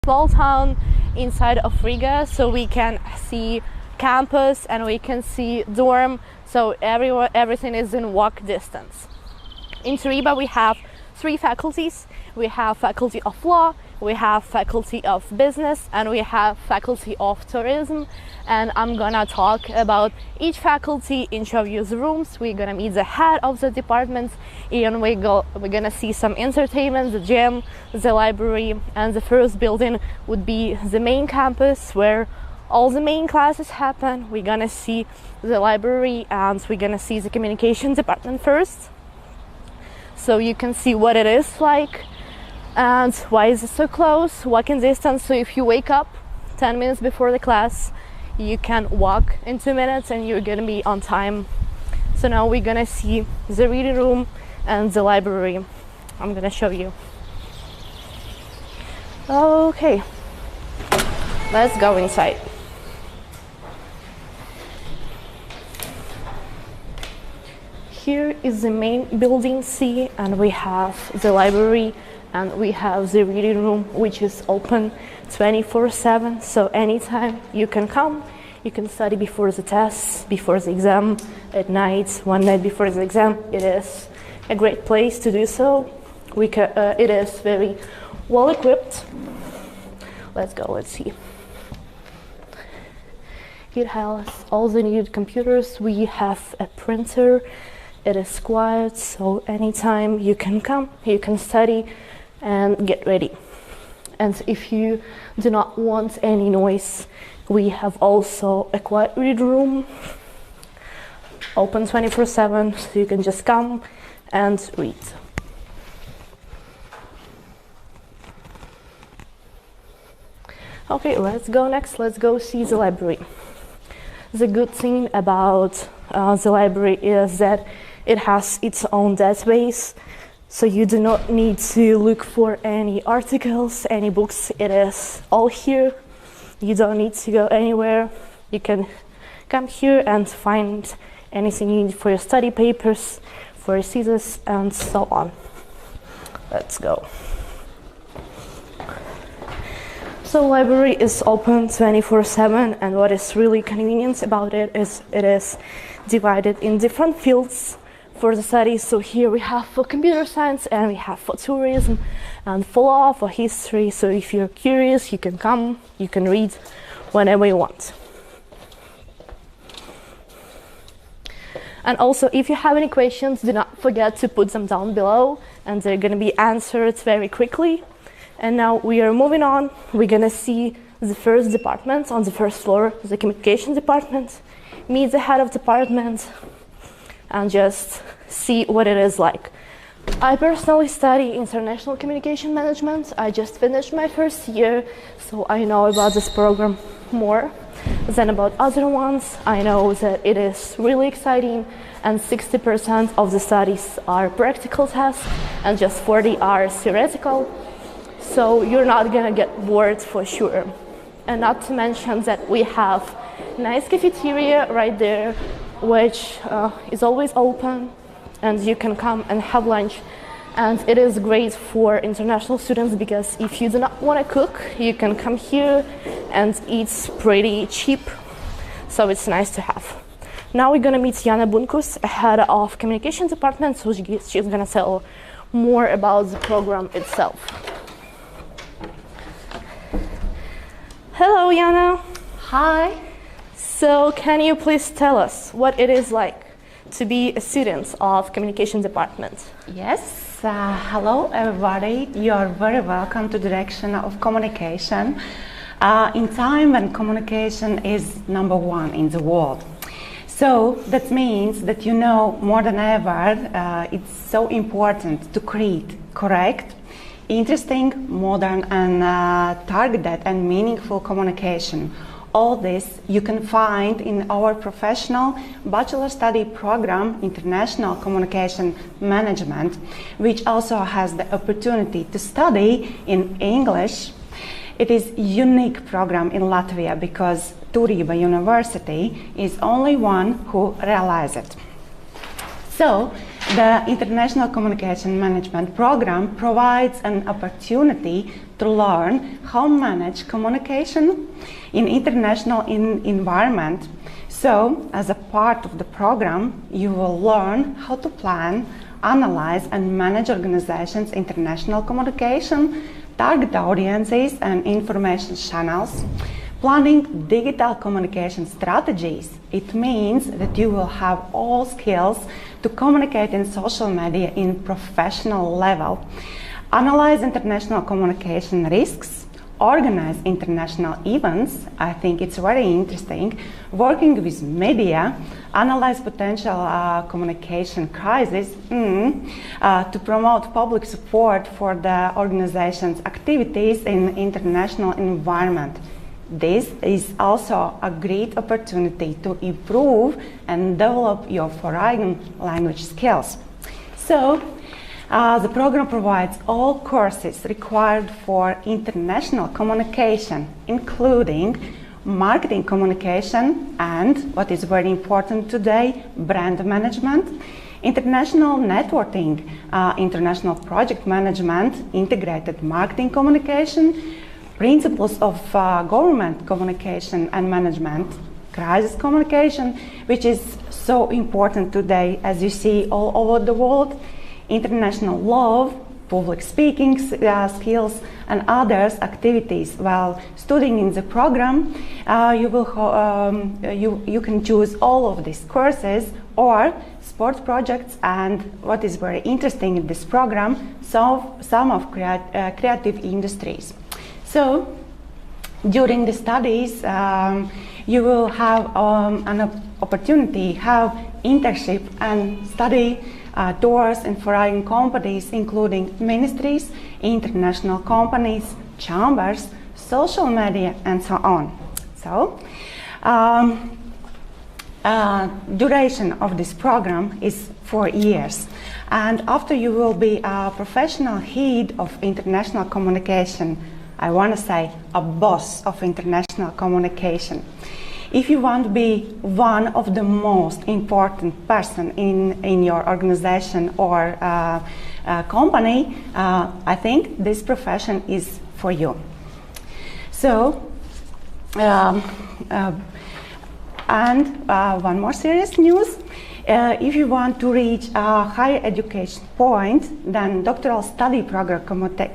small town inside of Riga, so we can see campus and we can see dorm, so everything is in walk distance. In Turība we have 3 faculties. We have faculty of law, we have faculty of business, and we have faculty of tourism. And I'm gonna talk about each faculty, each of these rooms. We're gonna meet the head of the departments, and we're gonna see some entertainment, the gym, the library, and the first building would be the main campus where all the main classes happen. We're gonna see the library and we're gonna see the communication department first, so you can see what it is like and why is it so close, walking distance. So if you wake up 10 minutes before the class, you can walk in 2 minutes and you're gonna be on time. So now we're gonna see the reading room and the library. I'm gonna show you. Okay, let's go inside. Here is the main building C, and we have the library and we have the reading room, which is open 24/7, so anytime you can come. You can study before the tests, before the exam, at night, one night before the exam. It is a great place to do so. It is very well equipped. Let's go, let's see. It has all the needed computers. We have a printer. It is quiet, so anytime you can come, you can study and get ready. And if you do not want any noise, we have also a quiet reading room, open 24/7, so you can just come and read. Okay, let's go next. Let's go see the library. The good thing about the library is that it has its own database, so you do not need to look for any articles, any books. It is all here. You don't need to go anywhere. You can come here and find anything you need for your study papers, for your thesis, and so on. Let's go. So library is open 24/7, and what is really convenient about it is it is divided in different fields for the study. So here we have for computer science, and we have for tourism, and for law, for history. So if you're curious, you can come, you can read whenever you want. And also, if you have any questions, do not forget to put them down below, and they're going to be answered very quickly. And now we are moving on. We're going to see the first department on the first floor, the communication department, meet the head of department, and just see what it is like. I personally study international communication management. I just finished my first year, so I know about this program more than about other ones. I know that it is really exciting, and 60% of the studies are practical tests and just 40 are theoretical. So you're not gonna get bored for sure. And not to mention that we have nice cafeteria right there, which is always open, and you can come and have lunch. And it is great for international students because if you do not want to cook, you can come here, and it's pretty cheap, so it's nice to have. Now we're gonna meet Jana Bunkus, head of communication department, so she's gonna tell more about the program itself. Hello, Jana. Hi. So can you please tell us what it is like to be a student of communication department? Yes. Hello, everybody. You are very welcome to the direction of communication. In time when communication is #1 in the world. So that means that you know more than ever it's so important to create correct, interesting, modern, and targeted and meaningful communication. All this you can find in our professional bachelor study program, International Communication Management, which also has the opportunity to study in English. It is a unique program in Latvia because Turība University is only one who realized it. So, the International Communication Management program provides an opportunity to learn how to manage communication in international environment. So, as a part of the program, you will learn how to plan, analyze and manage organizations' international communication, target audiences and information channels, planning digital communication strategies. It means that you will have all skills to communicate in social media in professional level, analyze international communication risks, organize international events. I think it's very interesting. Working with media, analyze potential communication crisis, to promote public support for the organization's activities in international environment. This is also a great opportunity to improve and develop your foreign language skills. So, the program provides all courses required for international communication, including marketing communication and, what is very important today, brand management, international networking, international project management, integrated marketing communication, principles of government communication and management, crisis communication, which is so important today, as you see all over the world, international law, public speaking skills, and others activities. While studying in the program, you can choose all of these courses or sports projects, and what is very interesting in this program, some of creative industries. So, during the studies, you will have an opportunity, have internship and study tours in foreign companies, including ministries, international companies, chambers, social media, and so on. So, duration of this program is 4 years. And after you will be a professional head of international communication, I want to say a boss of international communication. If you want to be one of the most important person in your organization or company, I think this profession is for you. So, one more serious news. If you want to reach a higher education point, then doctoral study program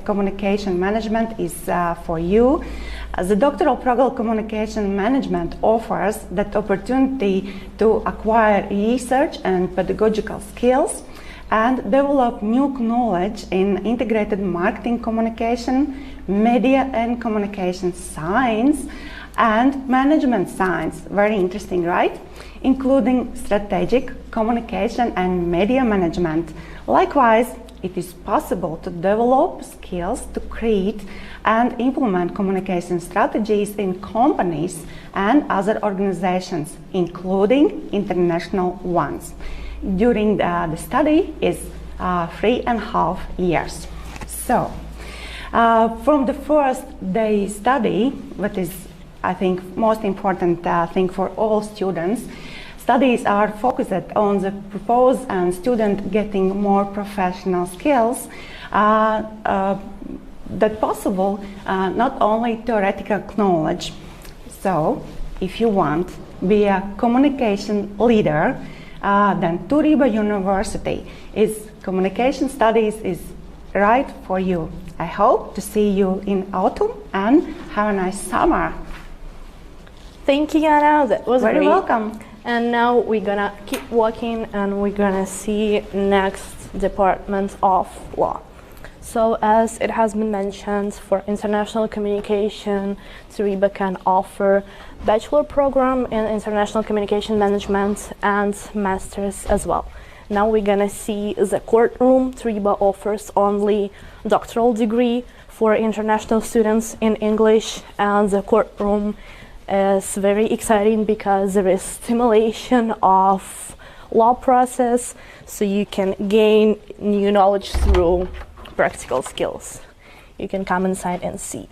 communication management is for you. The doctoral program communication management offers that opportunity to acquire research and pedagogical skills and develop new knowledge in integrated marketing communication, media and communication science, and management science. Very interesting, right? Including strategic communication and media management. Likewise, it is possible to develop skills to create and implement communication strategies in companies and other organizations, including international ones. During the study is 3.5 years. So, from the first day study, what is I think most important thing for all students, studies are focused on the purpose and student getting more professional skills that possible, not only theoretical knowledge. So, if you want to be a communication leader, then Turība University is communication studies is right for you. I hope to see you in autumn and have a nice summer. Thank you, Anna. That was very great. Welcome. And now we're gonna keep walking and we're gonna see next department of law. So as it has been mentioned, for international communication, Turība can offer bachelor program in international communication management and masters as well. Now we're gonna see the courtroom. Turība offers only doctoral degree for international students in English, and the courtroom is very exciting because there is stimulation of law process, so you can gain new knowledge through practical skills. You can come inside and see.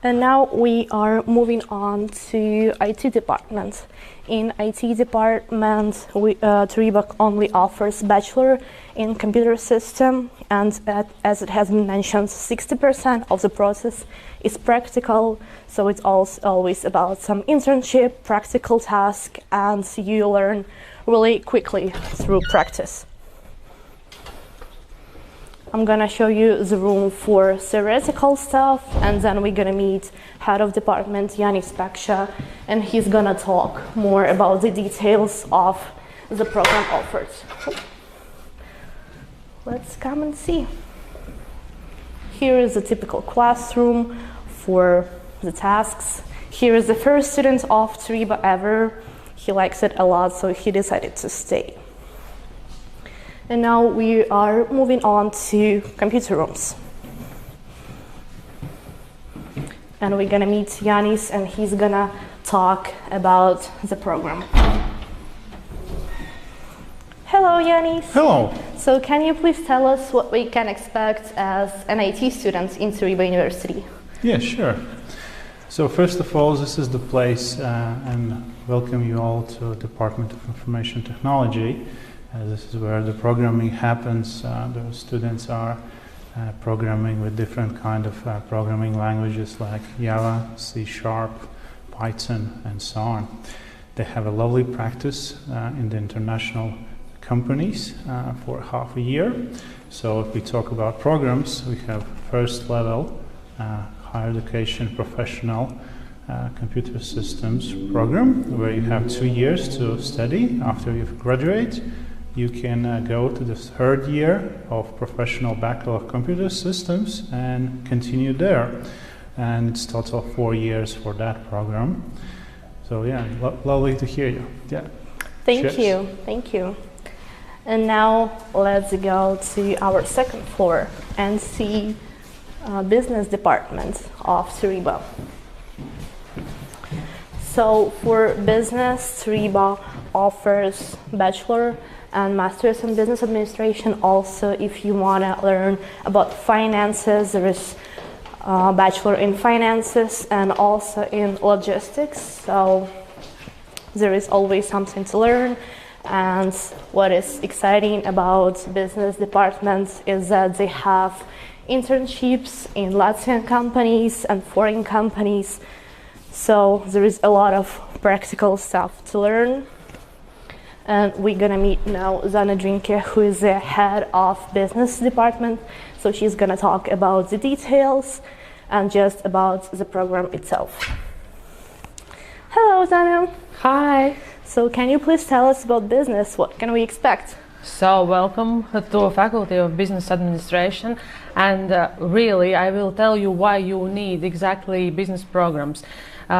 And now we are moving on to IT department. In IT department, Turība only offers bachelor in computer system, and as it has been mentioned, 60% of the process is practical, so it's also always about some internship, practical task, and you learn really quickly through practice. I'm gonna show you the room for theoretical stuff, and then we're gonna meet head of department Yanis Paksha, and he's gonna talk more about the details of the program offered. Let's come and see. Here is a typical classroom for the tasks. Here is the first student of Turība ever. He likes it a lot, so he decided to stay. And now we are moving on to computer rooms. And we're gonna meet Yanis, and he's gonna talk about the program. Hello, Yanis. Hello. So can you please tell us what we can expect as an IT student in Turība University? Yeah, sure. So first of all, this is the place, and welcome you all to Department of Information Technology. This is where the programming happens. The students are programming with different kind of programming languages like Java, C#, Python, and so on. They have a lovely practice in the international companies for half a year. So if we talk about programs, we have first level higher education professional computer systems program, where you have 2 years to study. After you graduate, you can go to the third year of professional Bachelor of Computer Systems and continue there. And it's total 4 years for that program. So yeah, lovely to hear you. Yeah. Thank you. Thank you. And now let's go to our second floor and see business department of Turība. So for business, Turība offers bachelor and master's in business administration. Also, if you want to learn about finances, there is a bachelor in finances and also in logistics. So there is always something to learn. And what is exciting about business departments is that they have internships in Latvian companies and foreign companies. So there is a lot of practical stuff to learn. And we're gonna meet now Zana Drinke, who is the head of business department. So she's gonna talk about the details and just about the program itself. Hello, Zana. Hi. So can you please tell us about business? What can we expect? So welcome to Faculty of Business Administration, and really I will tell you why you need exactly business programs.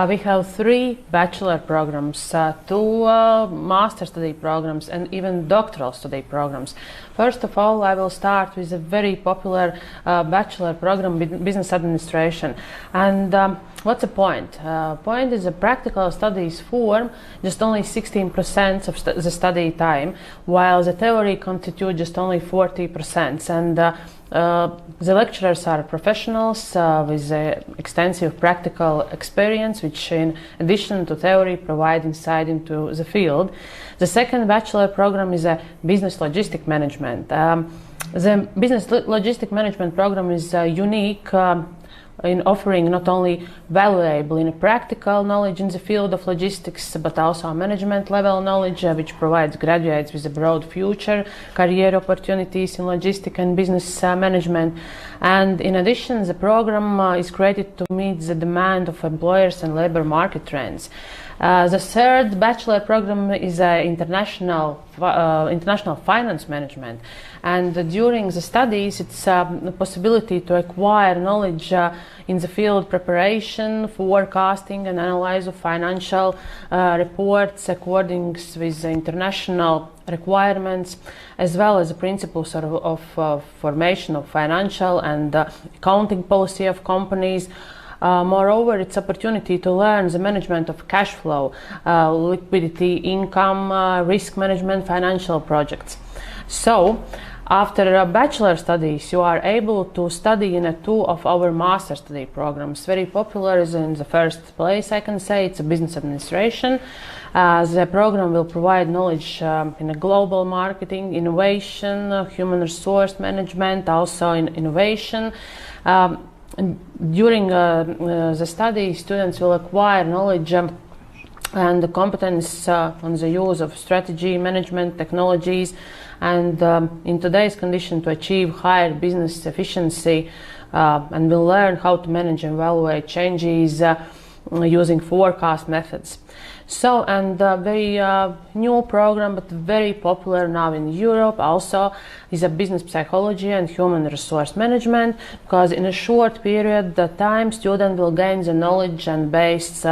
We have 3 bachelor programs, 2 master study programs, and even doctoral study programs. First of all, I will start with a very popular bachelor program, Business Administration. And what's the point? Point is a practical studies form just only 16% of the study time, while the theory constitutes just only 40%. And the lecturers are professionals with extensive practical experience, which in addition to theory provide insight into the field. The second bachelor program is a business logistic management. The business logistic management program is unique in offering not only valuable in practical knowledge in the field of logistics, but also management level knowledge, which provides graduates with a broad future career opportunities in logistics and business management. And in addition, the program is created to meet the demand of employers and labor market trends. The third bachelor program is international finance management, and during the studies it's the possibility to acquire knowledge in the field preparation, forecasting and analysis of financial reports according with the international requirements, as well as the principles of formation of financial and accounting policy of companies. Moreover, it's opportunity to learn the management of cash flow, liquidity, income, risk management, financial projects. So, After bachelor studies, you are able to study in two of our master study programs. Very popular is in the first place, I can say, it's a business administration. The program will provide knowledge in a global marketing, innovation, human resource management, also in innovation. During the study, students will acquire knowledge and the competence on the use of strategy, management, technologies, and in today's condition to achieve higher business efficiency, and will learn how to manage and evaluate changes using forecast methods. So, and very new program, but very popular now in Europe also, is a business psychology and human resource management, because in a short period of time, student will gain the knowledge and base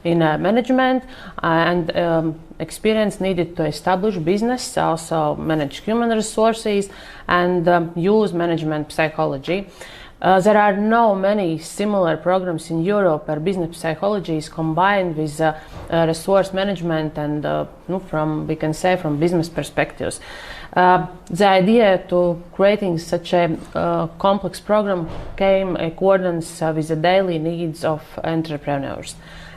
in management and experience needed to establish business, also manage human resources and use management psychology. There are no many similar programs in Europe where business psychology is combined with resource management and we can say from business perspectives. The idea to creating such a complex program came in accordance with the daily needs of entrepreneurs.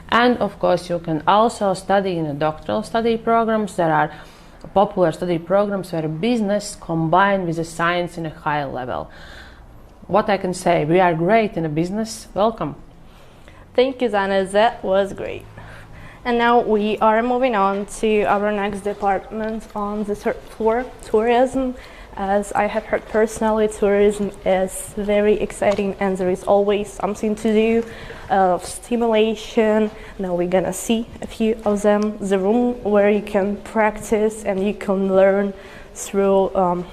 And of course, you can also study in a doctoral study programs. There are popular study programs where business combined with the science in a high level. What I can say, we are great in a business. Welcome. Thank you, Zana. That was great. And now we are moving on to our next department on the third floor, tourism. As I have heard personally, tourism is very exciting and there is always something to do, stimulation. Now we're gonna see a few of them. The room where you can practice and you can learn through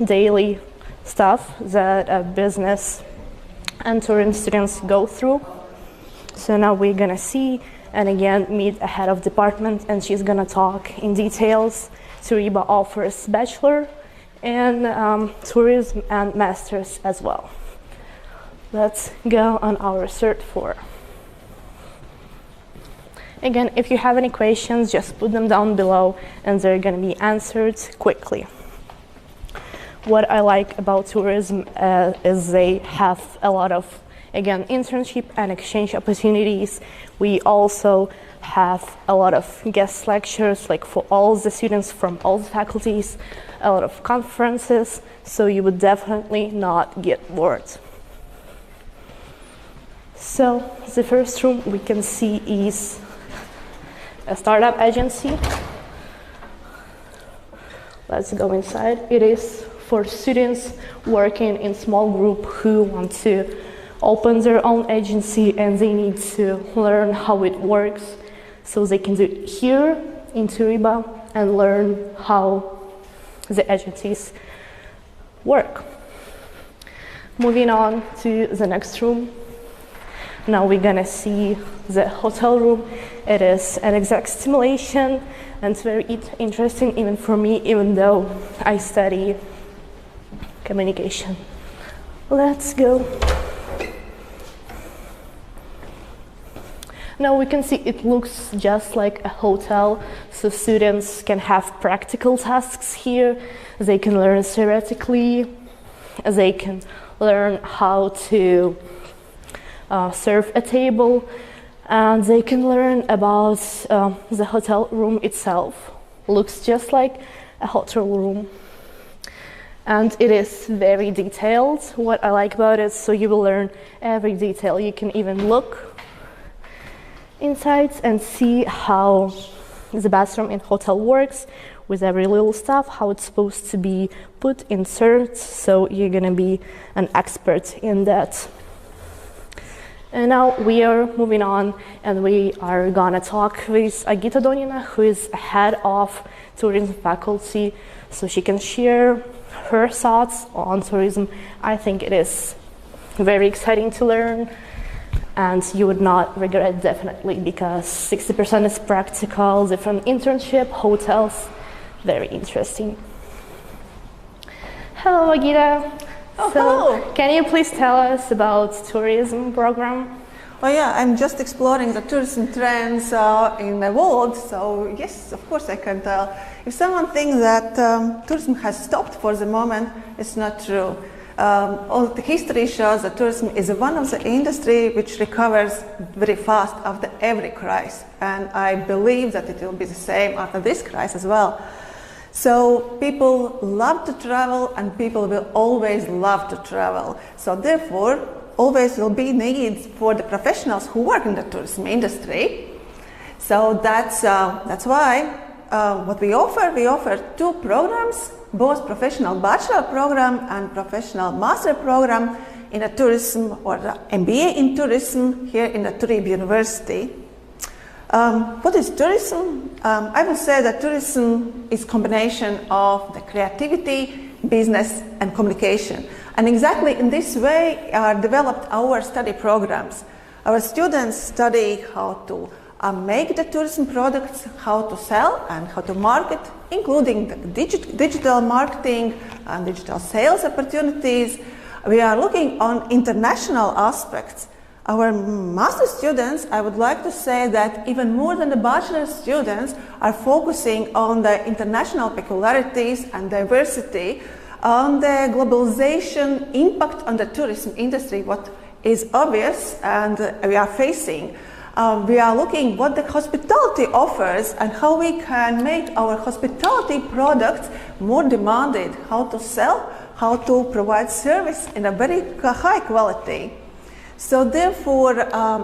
daily stuff that business and tourism students go through. So now we're gonna see and again meet a head of department and she's gonna talk in details. Turība offers bachelor and tourism and masters as well. Let's go on our third floor. Again, if you have any questions, just put them down below and they're gonna be answered quickly. What I like about tourism is they have a lot of, again, internship and exchange opportunities. We also have a lot of guest lectures, like for all the students from all the faculties, a lot of conferences, so you would definitely not get bored. So the first room we can see is a startup agency. Let's go inside. It is for students working in small group who want to open their own agency and they need to learn how it works. So they can do it here in Turība and learn how the agencies work. Moving on to the next room. Now we're gonna see the hotel room. It is an exact stimulation and it's very interesting even for me, even though I study communication. Let's go. Now we can see it looks just like a hotel, so students can have practical tasks here. They can learn theoretically. They can learn how to serve a table, and they can learn about the hotel room itself. Looks just like a hotel room. And it is very detailed. What I like about it, so you will learn every detail. You can even look inside and see how the bathroom in hotel works with every little stuff, how it's supposed to be put, insert, so you're gonna be an expert in that. And now we are moving on and we are gonna talk with Agita Donina, who is head of tourism faculty, so she can share her thoughts on tourism. I think it is very exciting to learn and you would not regret definitely because 60% is practical, different internship, hotels, very interesting. Hello, Agita. Oh, So, hello. can you please tell us about tourism program? Oh yeah, I'm just exploring the tourism trends in the world, so yes, of course I can tell. If someone thinks that tourism has stopped for the moment, it's not true. All the history shows that tourism is one of the industry which recovers very fast after every crisis, and I believe that it will be the same after this crisis as well. So people love to travel, and people will always love to travel. So therefore, always will be needs for the professionals who work in the tourism industry. So that's why what we offer two programs, both professional bachelor program and professional master program in a tourism or the MBA in tourism here in the Turība University. What is tourism? I would say that tourism is a combination of the creativity, business and communication. And exactly in this way are developed our study programs. Our students study how to make the tourism products, how to sell and how to market, including the digital marketing and digital sales opportunities. We are looking on international aspects. Our master students, I would like to say that even more than the bachelor students, are focusing on the international peculiarities and diversity, on the globalization impact on the tourism industry, what is obvious and we are facing. We are looking what the hospitality offers and how we can make our hospitality products more demanded, how to sell, how to provide service in a very high quality. So therefore,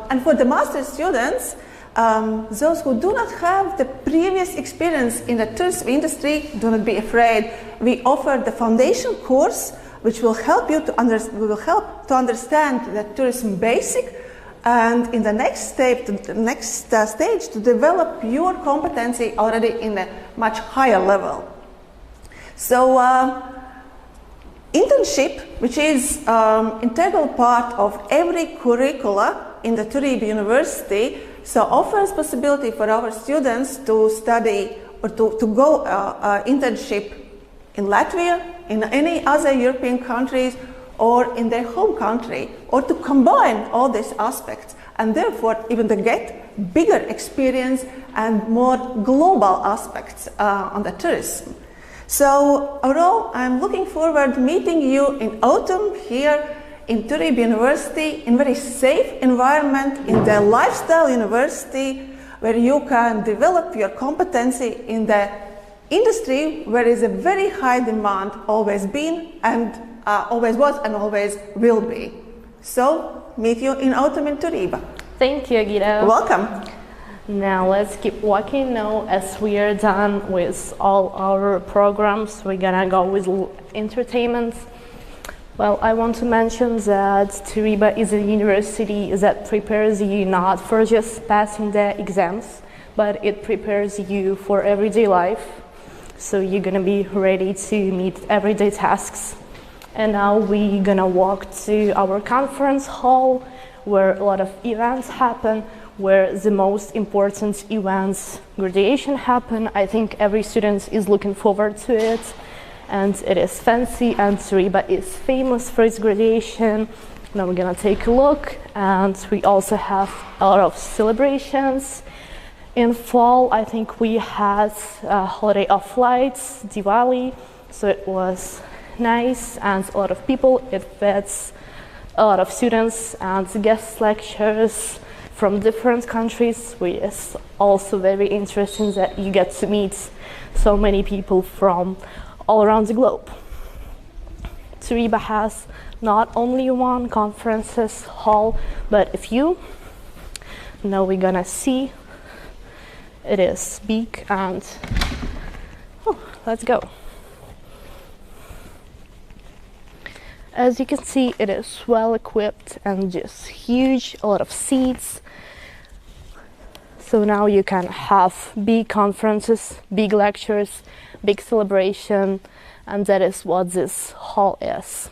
and for the master students, those who do not have the previous experience in the tourism industry, do not be afraid. We offer the foundation course, which will help you to understand the tourism basic, and in the next stage, to develop your competency already in a much higher level. So internship, which is integral part of every curricula in the Turība University, so offers possibility for our students to study or to go internship in Latvia, in any other European countries, or in their home country, or to combine all these aspects, and therefore even to get bigger experience and more global aspects on the tourism. So overall, I'm looking forward to meeting you in autumn here in Turība University, in very safe environment, in the lifestyle university, where you can develop your competency in the industry where is a very high demand, always been and always was and always will be. So meet you in autumn in Turība. Thank you, Guido. Welcome. Now let's keep walking. Now, as we are done with all our programs, we're gonna go with entertainment. Well, I want to mention that Turība is a university that prepares you not for just passing the exams, but it prepares you for everyday life. So you're gonna be ready to meet everyday tasks. And now we're gonna walk to our conference hall, where a lot of events happen, where the most important events, graduation, happen. I think every student is looking forward to it, and it is fancy, and Turība is famous for its graduation. Now we're gonna take a look, and we also have a lot of celebrations. In fall, I think we had a holiday of lights, Diwali, so it was nice, and a lot of people. It fits a lot of students and guest lecturers from different countries, which is also very interesting that you get to meet so many people from all around the globe. Turība has not only one conferences hall, but a few. Now we're gonna see. It is big, and let's go. As you can see, it is well equipped and just huge, a lot of seats. So now you can have big conferences, big lectures, big celebration, and that is what this hall is.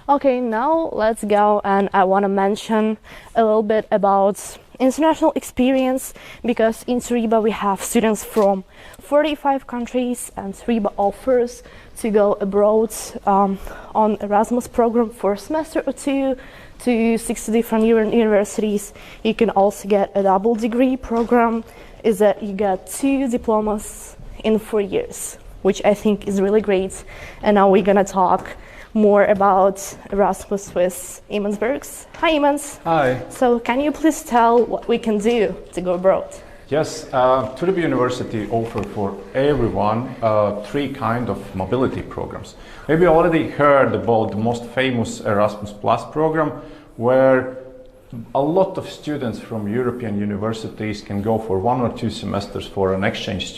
Okay, now let's go, and I want to mention a little bit about international experience, because in Turība we have students from 45 countries, and Turība offers to go abroad on Erasmus program for a semester or two to 60 different universities. You can also get a double degree program, is that you get 2 diplomas in 4 years, which I think is really great. And now we're gonna talk more about Erasmus with Emensbergs. Hi, Emens. Hi. So can you please tell what we can do to go abroad? Yes, Turība University offers for everyone 3 kind of mobility programs. Maybe you already heard about the most famous Erasmus Plus program, where a lot of students from European universities can go for 1 or 2 semesters for an exchange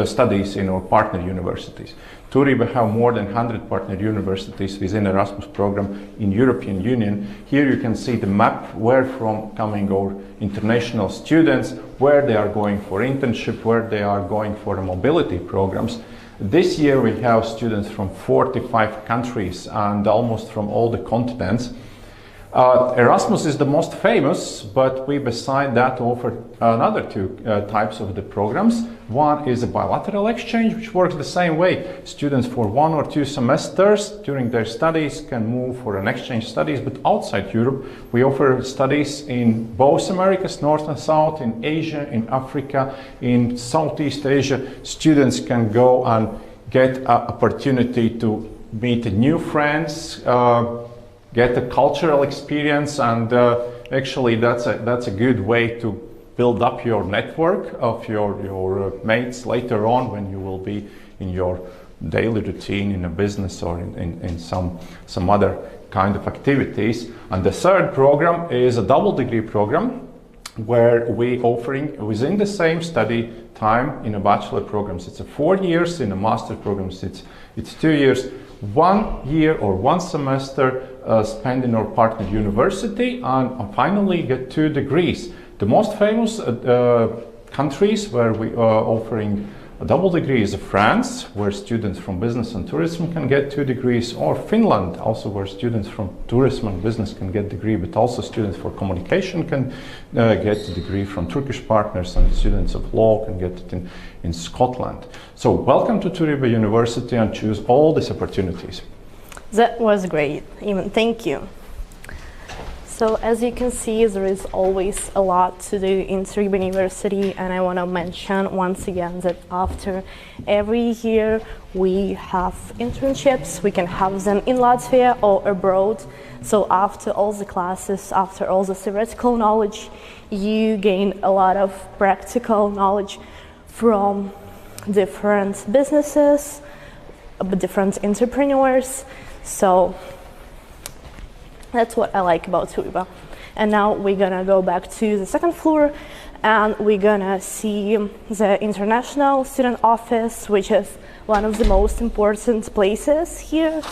studies in our partner universities. Turība have more than 100 partner universities within Erasmus program in European Union. Here you can see the map where from coming our international students, where they are going for internship, where they are going for the mobility programs. This year we have students from 45 countries and almost from all the continents. Erasmus is the most famous, but we beside that offer another 2 types of the programs. One is a bilateral exchange, which works the same way. Students for 1 or 2 semesters during their studies can move for an exchange studies, but outside Europe we offer studies in both Americas, North and South, in Asia, in Africa, in Southeast Asia. Students can go and get an opportunity to meet new friends, get a cultural experience, and actually that's a good way to build up your network of your mates later on when you will be in your daily routine in a business or in some other kind of activities. And the third program is a double degree program, where we offering within the same study time in a bachelor programs. It's 4 years, in a master programs it's 2 years. 1 year or 1 semester spent in our partner university, and finally get 2 degrees. The most famous countries where we are offering a double degree is France, where students from business and tourism can get 2 degrees, or Finland, also where students from tourism and business can get degree, but also students for communication can get a degree from Turkish partners, and students of law can get it in Scotland. So welcome to Turība University and choose all these opportunities. That was great, Eamon, thank you. So as you can see, there is always a lot to do in Turība University, and I want to mention once again that after every year we have internships. We can have them in Latvia or abroad. So after all the classes, after all the theoretical knowledge, you gain a lot of practical knowledge from different businesses, different entrepreneurs. So that's what I like about Turība. And now we're gonna go back to the 2nd floor, and we're gonna see the International Student Office, which is one of the most important places here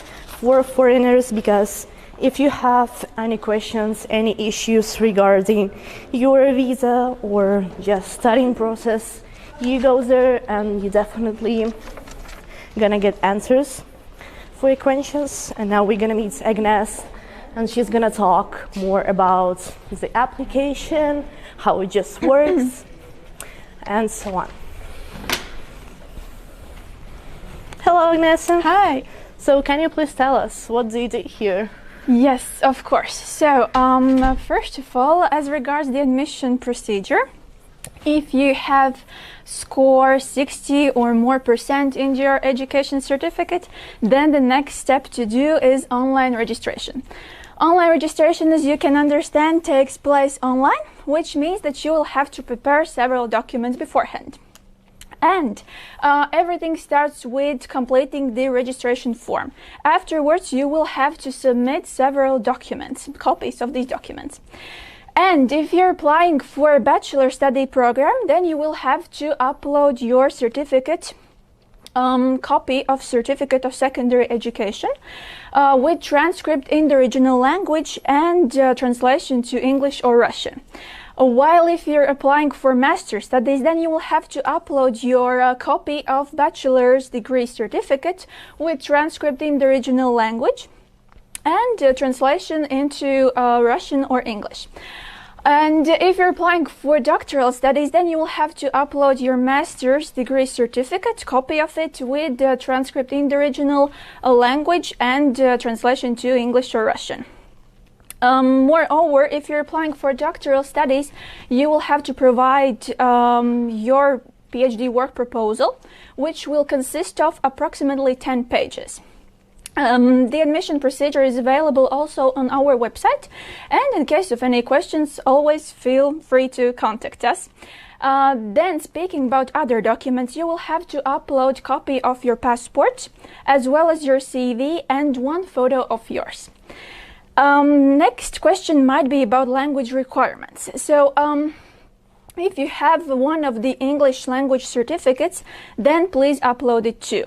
for foreigners, because if you have any questions, any issues regarding your visa or just studying process, you go there and you definitely gonna get answers for your questions. And now we're gonna meet Agnes, and she's gonna talk more about the application, how it just works, and so on. Hello, Agnes. Hi. So can you please tell us, what do you do here? Yes, of course. So, first of all, as regards the admission procedure, if you have score 60 or more % in your education certificate, then the next step to do is online registration. Online registration, as you can understand, takes place online, which means that you will have to prepare several documents beforehand. And everything starts with completing the registration form. Afterwards, you will have to submit several documents, copies of these documents. And if you're applying for a bachelor study program, then you will have to upload your certificate, copy of certificate of secondary education with transcript in the original language and translation to English or Russian. While if you're applying for master studies, then you will have to upload your copy of bachelor's degree certificate with transcript in the original language and translation into Russian or English. And if you're applying for doctoral studies, then you will have to upload your master's degree certificate, copy of it with transcript in the original language and translation to English or Russian. Moreover, if you're applying for doctoral studies, you will have to provide your PhD work proposal, which will consist of approximately 10 pages. The admission procedure is available also on our website, and in case of any questions, always feel free to contact us. Then, speaking about other documents, you will have to upload a copy of your passport, as well as your CV and one photo of yours. Next question might be about language requirements. So, if you have one of the English language certificates, then please upload it too.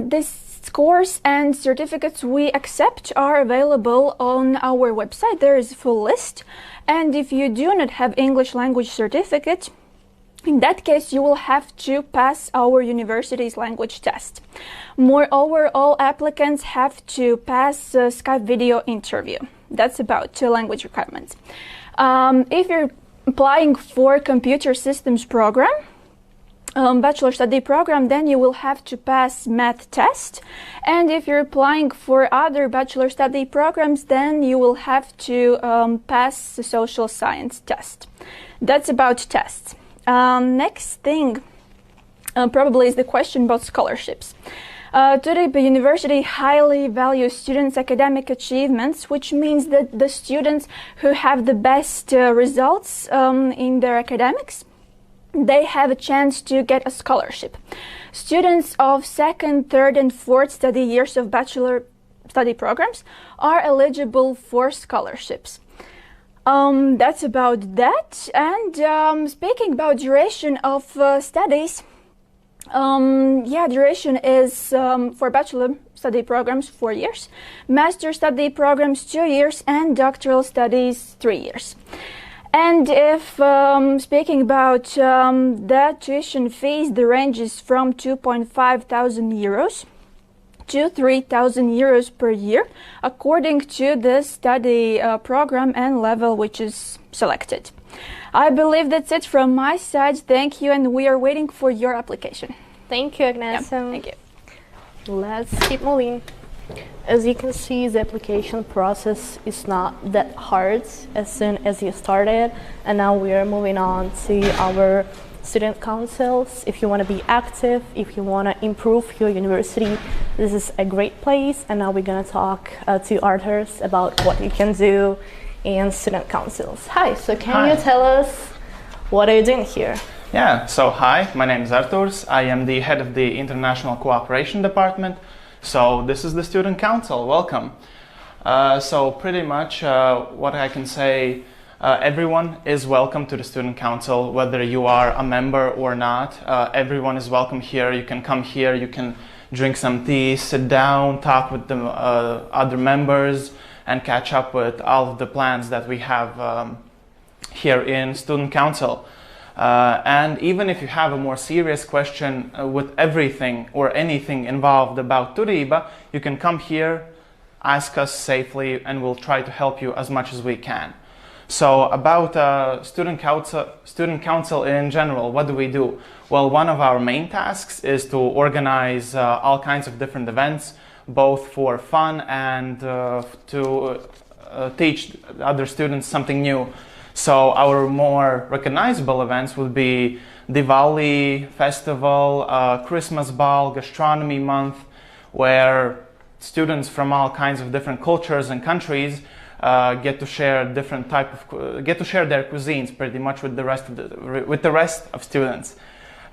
This course and certificates we accept are available on our website. There is a full list. And if you do not have English language certificate, in that case, you will have to pass our university's language test. Moreover, all applicants have to pass a Skype video interview. That's about language requirements. If you're applying for computer systems program, bachelor study program, then you will have to pass math test. And if you're applying for other bachelor study programs, then you will have to pass the social science test. That's about tests. Next thing probably is the question about scholarships. Turība University highly values students' academic achievements, which means that the students who have the best results in their academics, they have a chance to get a scholarship. Students of second, third, and fourth study years of bachelor study programs are eligible for scholarships. That's about that. And speaking about duration of studies, duration is for bachelor study programs 4 years, master study programs 2 years, and doctoral studies 3 years. And if speaking about the tuition fees, the range is from 2,500 euros to 3,000 euros per year, according to the study program and level which is selected. I believe that's it from my side. Thank you, and we are waiting for your application. Thank you, Agnes. Yeah, thank you. Let's keep moving. As you can see, the application process is not that hard as soon as you started, and now we are moving on to our student councils. If you want to be active, if you want to improve your university, this is a great place. And now we're going to talk to Arthurs about what you can do in student councils. Hi, so can you tell us what are you doing here? Yeah, so hi, my name is Arturs. I am the head of the International Cooperation Department. So this is the Student Council. Welcome. So pretty much what I can say, everyone is welcome to the Student Council, whether you are a member or not. Everyone is welcome here. You can come here, you can drink some tea, sit down, talk with the other members, and catch up with all of the plans that we have here in Student Council. And even if you have a more serious question with everything or anything involved about Turība, you can come here, ask us safely, and we'll try to help you as much as we can. So about student council in general, what do we do? Well, one of our main tasks is to organize all kinds of different events, both for fun and to teach other students something new. So our more recognizable events would be Diwali festival, Christmas ball, gastronomy month, where students from all kinds of different cultures and countries get to share their cuisines pretty much with the rest of students.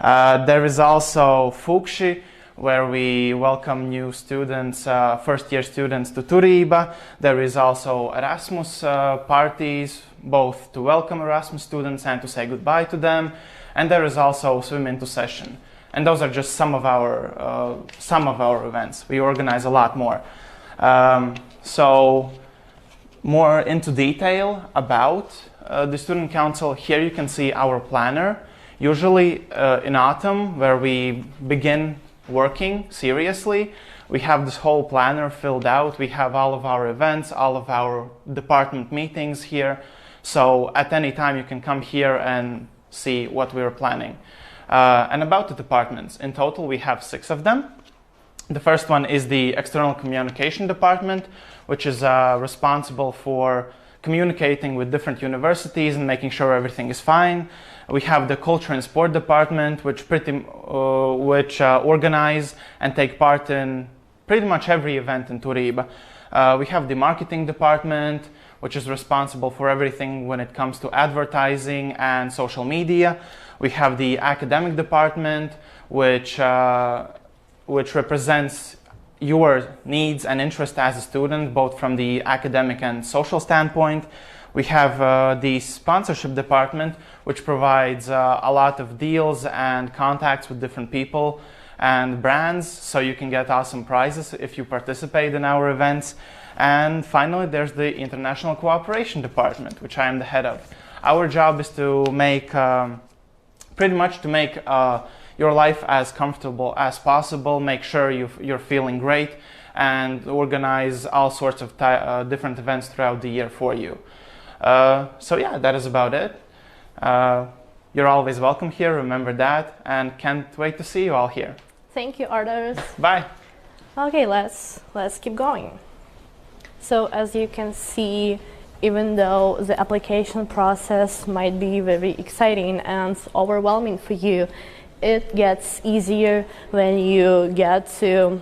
There is also Fukshi, where we welcome new students, first-year students to Turība. There is also Erasmus parties, both to welcome Erasmus students and to say goodbye to them. And there is also Swim Into Session. And those are just some of our events. We organize a lot more. So more into detail about the Student Council. Here you can see our planner. Usually in autumn, where we begin working seriously, we have this whole planner filled out. We have all of our events, all of our department meetings here. So at any time you can come here and see what we're planning. And about the departments, in total we have 6 of them. The first one is the External Communication Department, which is responsible for communicating with different universities and making sure everything is fine. We have the Culture and Sport Department, which organize and take part in pretty much every event in Turība. We have the Marketing Department, which is responsible for everything when it comes to advertising and social media. We have the Academic Department, which represents your needs and interest as a student, both from the academic and social standpoint. We have the Sponsorship Department, which provides a lot of deals and contacts with different people and brands, so you can get awesome prizes if you participate in our events. And finally, there's the International Cooperation Department, which I am the head of. Our job is to make, pretty much to make your life as comfortable as possible, make sure you're feeling great, and organize all sorts of different events throughout the year for you. So yeah, that is about it. You're always welcome here, remember that, and can't wait to see you all here. Thank you, Arturs. Bye. Okay, let's keep going. So as you can see, even though the application process might be very exciting and overwhelming for you, it gets easier when you get to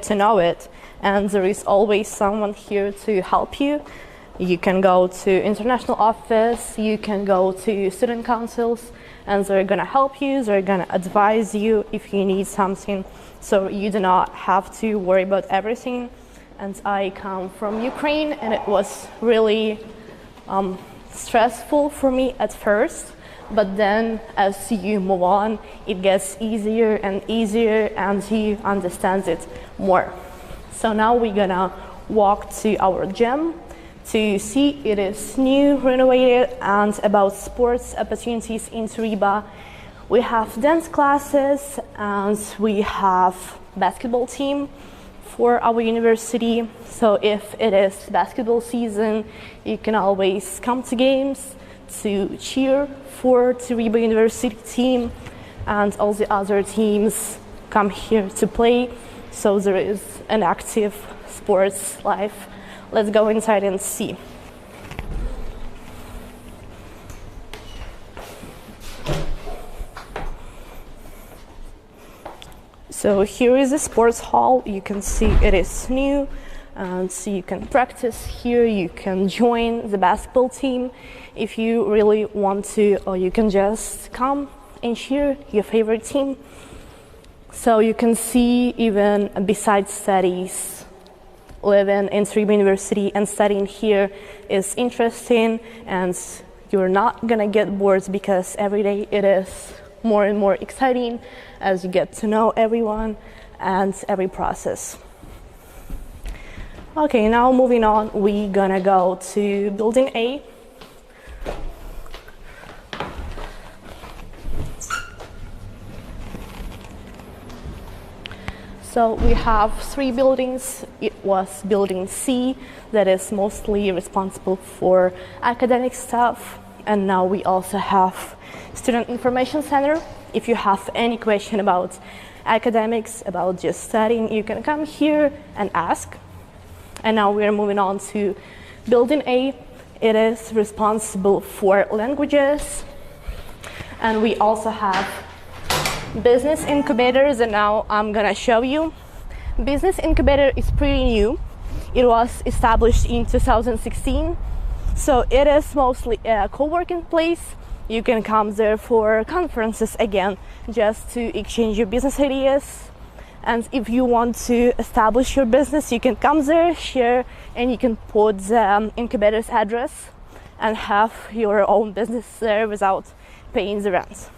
know it, and there is always someone here to help you. You can go to international office, you can go to student councils, and they're gonna help you, they're gonna advise you if you need something, so you do not have to worry about everything. And I come from Ukraine, and it was really stressful for me at first, but then as you move on, it gets easier and easier, and you understand it more. So now we're gonna walk to our gym to see it is new, renovated, and about sports opportunities in Turība. We have dance classes, and we have basketball team for our university. So if it is basketball season, you can always come to games to cheer for Turība University team, and all the other teams come here to play. So there is an active sports life. Let's go inside and see. So here is the sports hall. You can see it is new, and so you can practice here. You can join the basketball team if you really want to, or you can just come and cheer your favorite team. So you can see, even besides studies, living in Turība University and studying here is interesting, and you're not gonna get bored because every day it is more and more exciting as you get to know everyone and every process. Okay, now moving on, we're gonna go to Building A. So we have 3 buildings. It was Building C that is mostly responsible for academic stuff, and now we also have Student Information Center. If you have any question about academics, about just studying, you can come here and ask. And now we're moving on to Building A. It is responsible for languages, and we also have Business Incubators, and now I'm gonna show you. Business Incubator is pretty new. It was established in 2016, so it is mostly a co-working place. You can come there for conferences again, just to exchange your business ideas. And if you want to establish your business, you can come there, share, and you can put the incubator's address and have your own business there without paying the rent.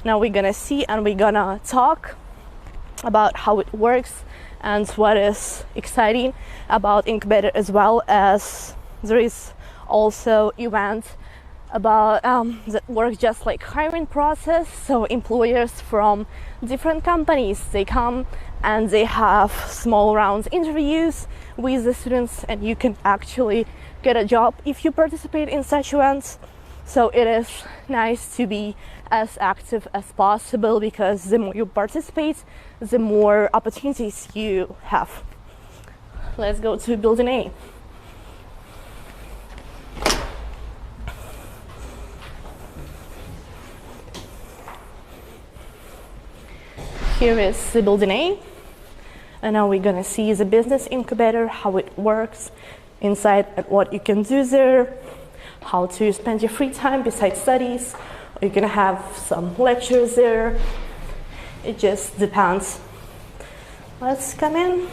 Now we're gonna see and we're gonna talk about how it works and what is exciting about Incubator, as well as there is also event about that work just like hiring process. So employers from different companies, they come and they have small rounds interviews with the students, and you can actually get a job if you participate in such events. So it is nice to be as active as possible, because the more you participate, the more opportunities you have. Let's go to building A. Here is the building A, and now we're gonna see the business incubator, how it works inside and what you can do there, how to spend your free time besides studies. You're gonna have some lectures there. It just depends. Let's come in.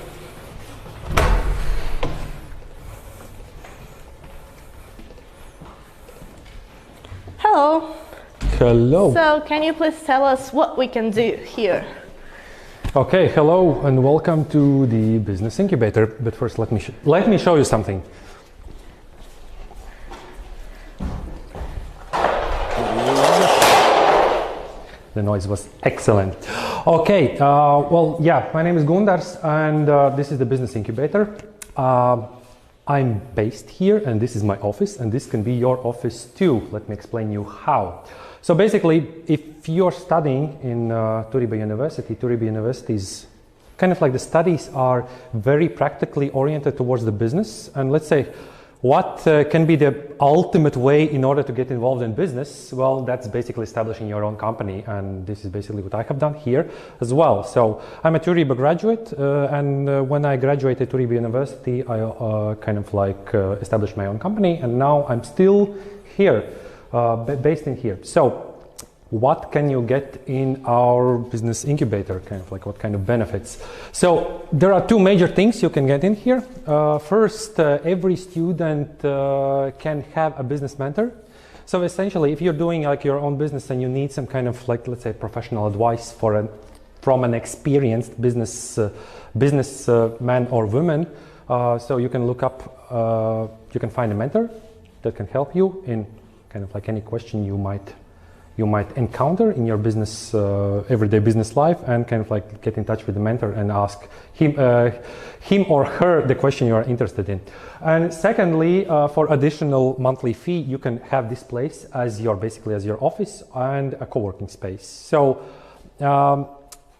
Hello. Hello. So can you please tell us what we can do here? Okay, hello and welcome to the Business Incubator. But first, let me show you something. The noise was excellent. Okay, well, yeah, my name is Gundars, and this is the Business Incubator. I'm based here, and this is my office, and this can be your office too. Let me explain you how. So basically, if you're studying in Turība University is kind of like the studies are very practically oriented towards the business. And let's say, what can be the ultimate way in order to get involved in business? Well, that's basically establishing your own company. And this is basically what I have done here as well. So I'm a Turība graduate. And when I graduated Turība University, I kind of like established my own company. And now I'm still here. Based in here. So what can you get in our business incubator, kind of like what kind of benefits? So there are two major things you can get in here. First, every student can have a business mentor. So essentially, if you're doing like your own business and you need some kind of like, let's say, professional advice from an experienced businessman or woman, so you can look up, you can find a mentor that can help you in kind of like any question you might encounter in your business everyday business life, and kind of like get in touch with the mentor and ask him or her the question you are interested in. And secondly, for additional monthly fee, you can have this place as your office and a co-working space. So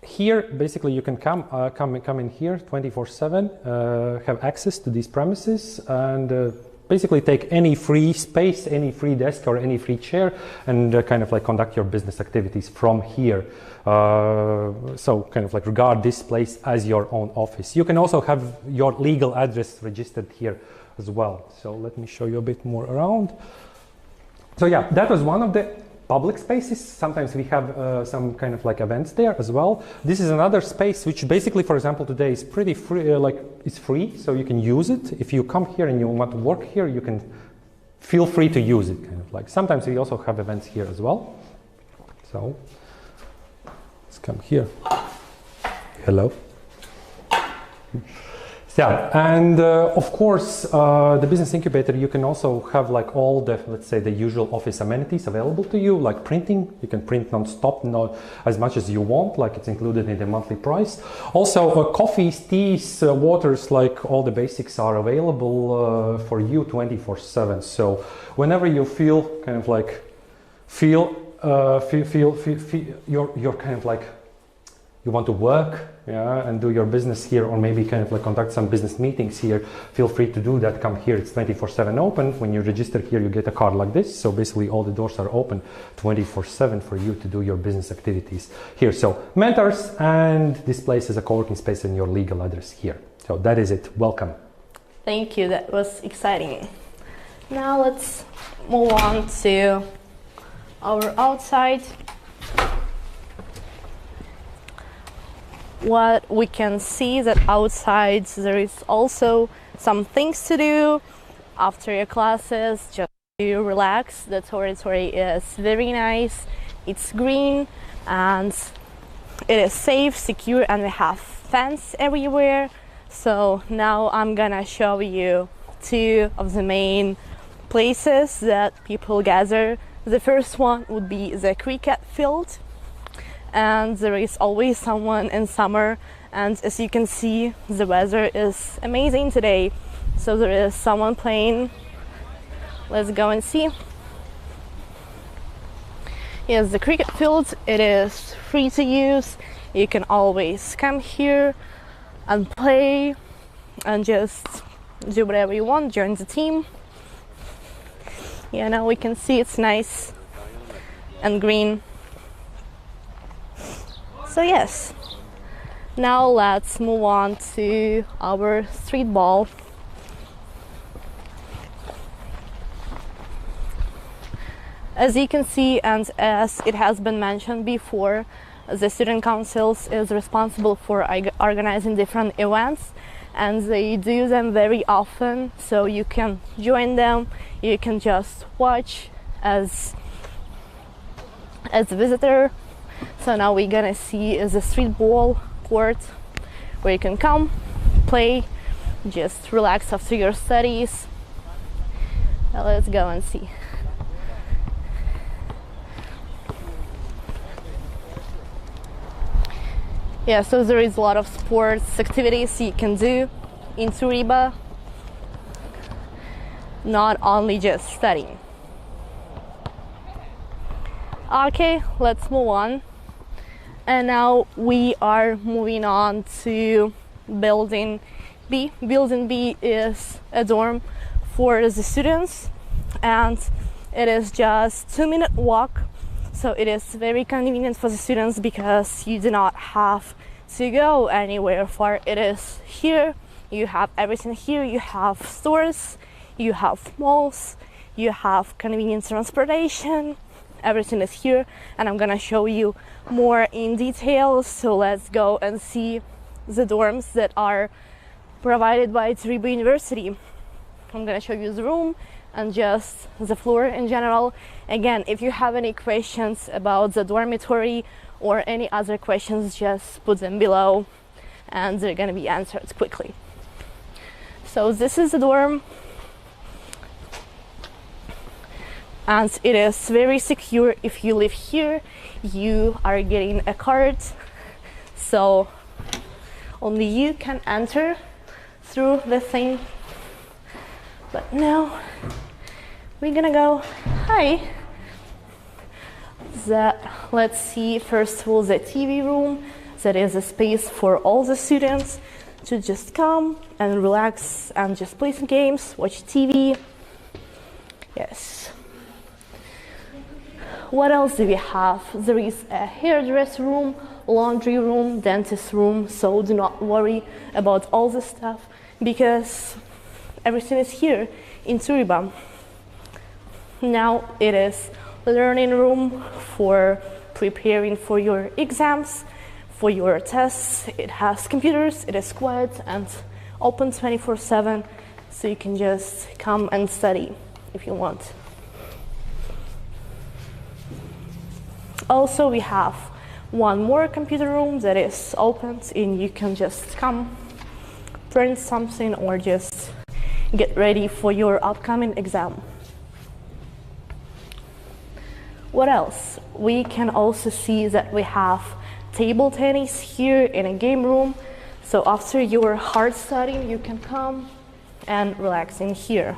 here basically you can come in here 24/7, have access to these premises, and basically take any free space, any free desk or any free chair, and kind of like conduct your business activities from here. So kind of like regard this place as your own office. You can also have your legal address registered here as well. So let me show you a bit more around. So yeah, that was one of the public spaces. Sometimes we have some kind of like events there as well. This is another space which basically, for example, today is pretty free, it's free, so you can use it. If you come here and you want to work here, you can feel free to use it, kind of like. Sometimes we also have events here as well. So let's come here. Hello. Yeah, and of course, the business incubator, you can also have like all the, let's say, the usual office amenities available to you, like printing. You can print non-stop, not as much as you want, like it's included in the monthly price. Also, coffees, teas, waters, like all the basics are available for you 24/7. So whenever you feel kind of like you're kind of like you want to work, yeah, and do your business here, or maybe kind of like conduct some business meetings here, feel free to do that. Come here, it's 24/7 open. When you register here, you get a card like this. So basically all the doors are open 24/7 for you to do your business activities here. So mentors, and this place is a co-working space, and your legal address here. So that is it. Welcome. Thank you, that was exciting. Now let's move on to our outside. What we can see that outside there is also some things to do after your classes, just to relax. The territory is very nice, it's green, and it is safe, secure, and we have fence everywhere. So now I'm gonna show you two of the main places that people gather. The first one would be the cricket field. And there is always someone in summer, and as you can see, the weather is amazing today, so there is someone playing. Let's go and see. Yes, the cricket field, it is free to use. You can always come here and play and just do whatever you want, join the team. Yeah, now we can see it's nice and green. So yes, now let's move on to our street ball. As you can see, and as it has been mentioned before, the student councils is responsible for organizing different events, and they do them very often, so you can join them, you can just watch as a visitor. So now we're gonna see the street ball court where you can come, play, just relax after your studies. Now let's go and see. Yeah, so there is a lot of sports activities you can do in Turība, not only just studying. Okay, let's move on. And now we are moving on to Building B. Building B is a dorm for the students, and it is just 2-minute walk. So it is very convenient for the students because you do not have to go anywhere far. It is here, you have everything here, you have stores, you have malls, you have convenient transportation, everything is here, and I'm gonna show you more in detail. So let's go and see the dorms that are provided by Turība University. I'm gonna show you the room and just the floor in general. Again, if you have any questions about the dormitory or any other questions, just put them below and they're gonna be answered quickly. So this is the dorm, and it is very secure. If you live here, you are getting a card, so only you can enter through the thing. But now we're gonna go. Hi. Let's see first of all the TV room. That is a space for all the students to just come and relax and just play some games, watch TV. Yes. What else do we have? There is a hairdresser room, laundry room, dentist room. So do not worry about all the stuff because everything is here in Turība. Now it is learning room for preparing for your exams, for your tests. It has computers, it is quiet and open 24/7, so you can just come and study if you want. Also, we have one more computer room that is open, and you can just come, print something, or just get ready for your upcoming exam. What else? We can also see that we have table tennis here in a game room. So after your hard studying, you can come and relax in here.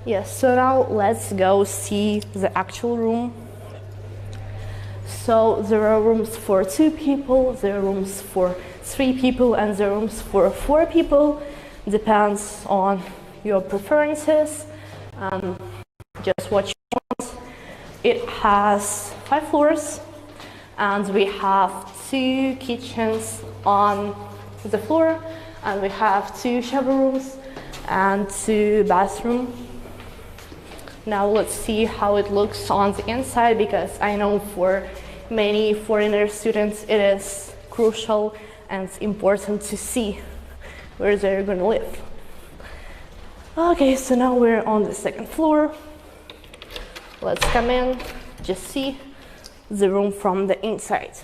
Yes, so now let's go see the actual room. So there are rooms for 2 people, there are rooms for 3 people, and there are rooms for 4 people. Depends on your preferences, just what you want. It has 5 floors, and we have 2 kitchens on the floor, and we have 2 shower rooms and 2 bathrooms. Now let's see how it looks on the inside, because I know for many foreigner students it is crucial and important to see where they're going to live. Okay, so now we're on the 2nd floor. Let's come in, just see the room from the inside.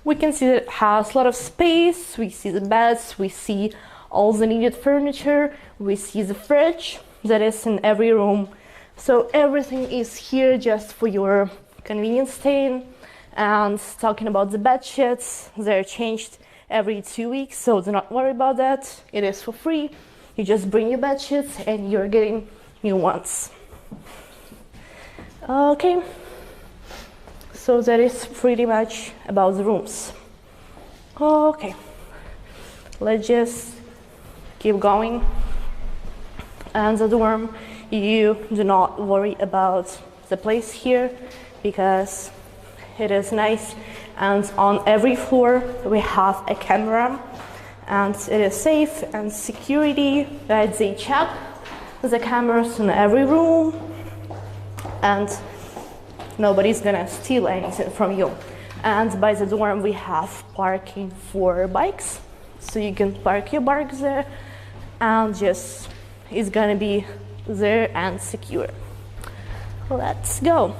We can see that it has a lot of space. We see the beds, we see all the needed furniture, we see the fridge that is in every room. So everything is here just for your convenience staying. And talking about the bed sheets, they're changed every 2 weeks, so do not worry about that. It is for free. You just bring your bed sheets and you're getting new ones. Okay, so that is pretty much about the rooms. Okay, let's just keep going. And the dorm, you do not worry about the place here because it is nice, and on every floor we have a camera, and it is safe and security, right? They check the cameras in every room and nobody's gonna steal anything from you. And by the dorm we have parking for bikes, so you can park your bikes there and just it's gonna be there and secure. Let's go.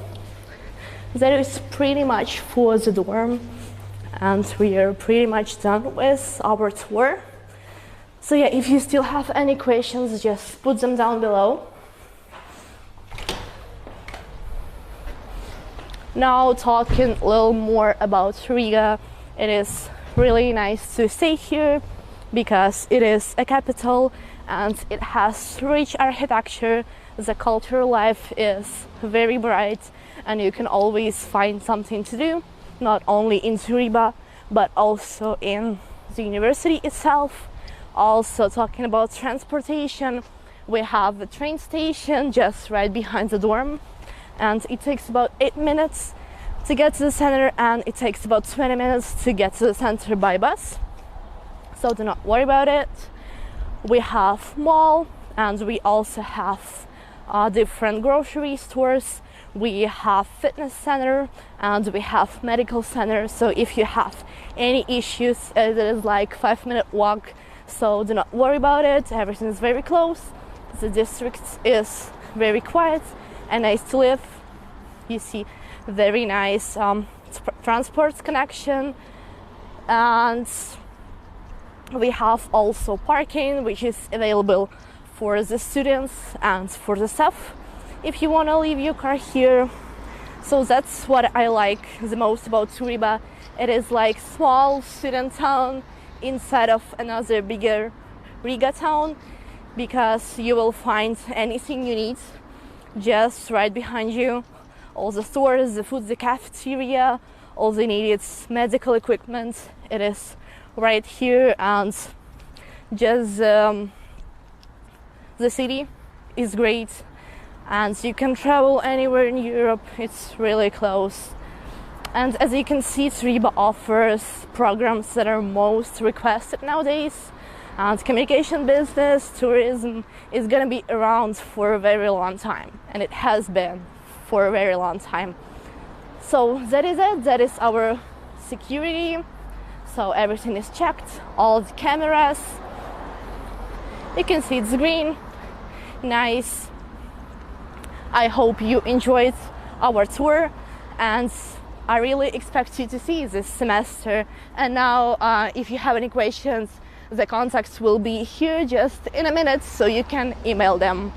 That is pretty much for the dorm, and we are pretty much done with our tour. So yeah, if you still have any questions, just put them down below. Now talking a little more about Riga. It is really nice to stay here because it is a capital and it has rich architecture. The cultural life is very bright and you can always find something to do, not only in Turība but also in the university itself. Also talking about transportation, we have the train station just right behind the dorm, and it takes about 8 minutes to get to the center and it takes about 20 minutes to get to the center by bus, so do not worry about it. We have mall and we also have different grocery stores. We have fitness center and we have medical center, so if you have any issues, it is like 5-minute walk, so do not worry about it. Everything is very close. The district is very quiet and nice to live. You see very nice transport connection, and we have also parking which is available for the students and for the staff if you want to leave your car here. So that's what I like the most about Turība. It is like small student town inside of another bigger Riga town, because you will find anything you need just right behind you. All the stores, the food, the cafeteria, all the needed medical equipment, it is right here. And just the city is great and you can travel anywhere in Europe. It's really close. And as you can see, Turība offers programs that are most requested nowadays. And communication business, tourism is going to be around for a very long time, and it has been for a very long time. So that is it. That is our security. So everything is checked, all the cameras. You can see it's green, nice. I hope you enjoyed our tour, and I really expect you to see this semester. And now if you have any questions, the contacts will be here just in a minute, so you can email them.